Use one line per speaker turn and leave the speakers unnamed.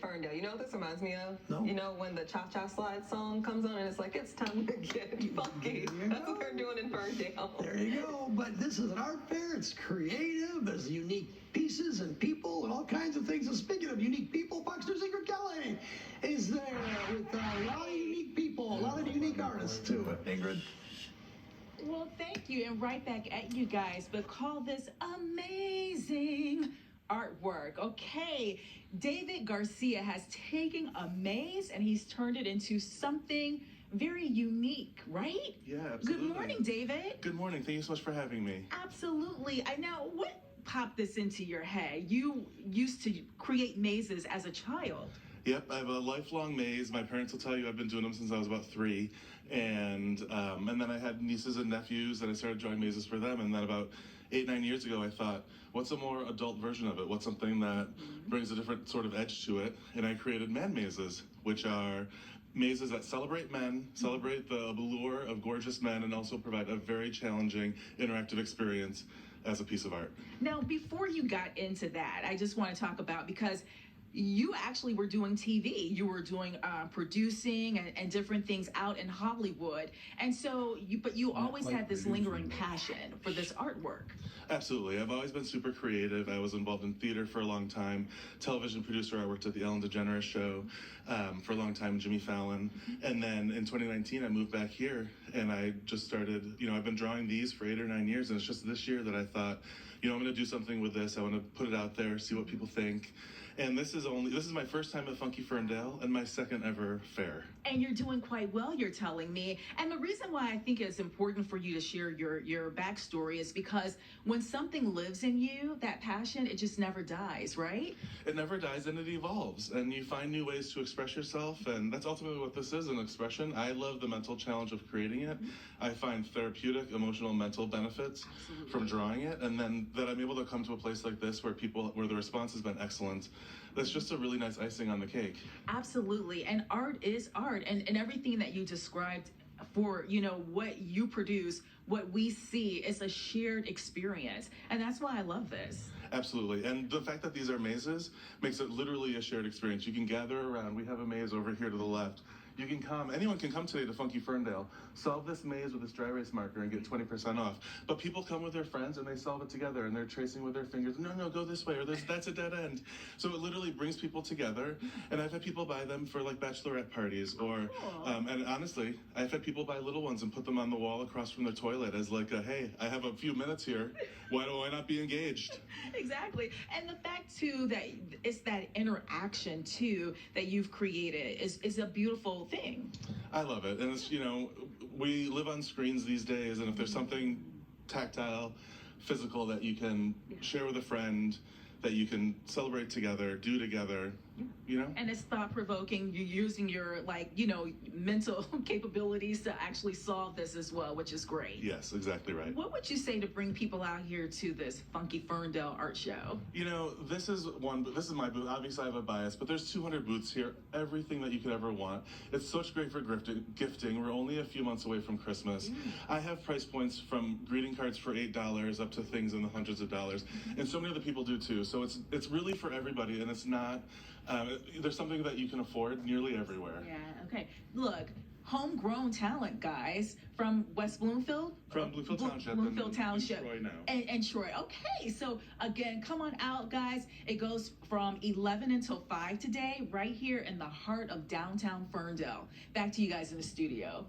Ferndale. You know what this reminds me of?
No.
You know when the Cha-Cha Slide song comes on and it's like, it's time to get funky. That's what they're doing in Ferndale.
There you go. But this is an art fair. It's creative. There's unique pieces and people and all kinds of things. And speaking of unique people, Foxter's Ingrid Kelly is there with a lot of unique people, a lot of unique artists too. Ingrid.
Well, thank you, and right back at you guys, but call this amazing artwork. Okay, David Garcia has taken a maze and he's turned it into something very unique, right?
Yeah, absolutely.
Good morning, David.
Good morning. Thank you so much for having me.
Absolutely. I know, what popped this into your head? You used to create mazes as a child.
Yep, I have a lifelong maze. My parents will tell you I've been doing them since I was about 3. And then I had nieces and nephews and I started drawing mazes for them. And then about 8, 9 years ago, I thought, what's a more adult version of it? What's something that brings a different sort of edge to it? And I created man mazes, which are mazes that celebrate men, celebrate the allure of gorgeous men, and also provide a very challenging interactive experience as a piece of art.
Now, before you got into that, I just want to talk about, because you actually were doing TV. You were doing producing and different things out in Hollywood. And so, but you always had this lingering passion for this artwork.
Absolutely. I've always been super creative. I was involved in theater for a long time, television producer. I worked at the Ellen DeGeneres show for a long time, Jimmy Fallon. And then in 2019, I moved back here and I just started, I've been drawing these for 8 or 9 years. And it's just this year that I thought, I'm going to do something with this. I want to put it out there, see what people think. And this is my first time at Funky Ferndale and my second ever fair.
And you're doing quite well, you're telling me. And the reason why I think it's important for you to share your backstory is because when something lives in you, that passion, it just never dies, right?
It never dies and it evolves. And you find new ways to express yourself. And that's ultimately what this is, an expression. I love the mental challenge of creating it. I find therapeutic, emotional, mental benefits from drawing it. And then that I'm able to come to a place like this where the response has been excellent. That's just a really nice icing on the cake.
Absolutely. And art is art. And everything that you described for, what you produce, what we see is a shared experience. And that's why I love this.
Absolutely. And the fact that these are mazes makes it literally a shared experience. You can gather around. We have a maze over here to the left. You can come, anyone can come today to Funky Ferndale, solve this maze with this dry erase marker and get 20% off. But people come with their friends and they solve it together and they're tracing with their fingers. No, go this way, or that's a dead end. So it literally brings people together. And I've had people buy them for like bachelorette parties or, and honestly, I've had people buy little ones and put them on the wall across from their toilet as like a, hey, I have a few minutes here. Why do I not be engaged?
Exactly. And the fact too that it's that interaction too that you've created is a beautiful thing.
I love it. And it's, we live on screens these days, and if there's something tactile, physical that you can share with a friend, that you can celebrate together, do together,
And it's thought-provoking. You're using your, mental capabilities to actually solve this as well, which is great.
Yes, exactly right.
What would you say to bring people out here to this Funky Ferndale art show?
This is my booth. Obviously, I have a bias, but there's 200 booths here. Everything that you could ever want. It's such great for gifting. We're only a few months away from Christmas. I have price points from greeting cards for $8 up to things in the hundreds of dollars, and so many other people do too. So it's really for everybody, and it's not. There's something that you can afford nearly everywhere.
Yeah. Okay. Look. Homegrown talent, guys, from West Bloomfield?
From Bloomfield Township.
Bloomfield Township.
In Troy now.
And Troy. Okay, so again, come on out, guys. It goes from 11 until 5 today, right here in the heart of downtown Ferndale. Back to you guys in the studio.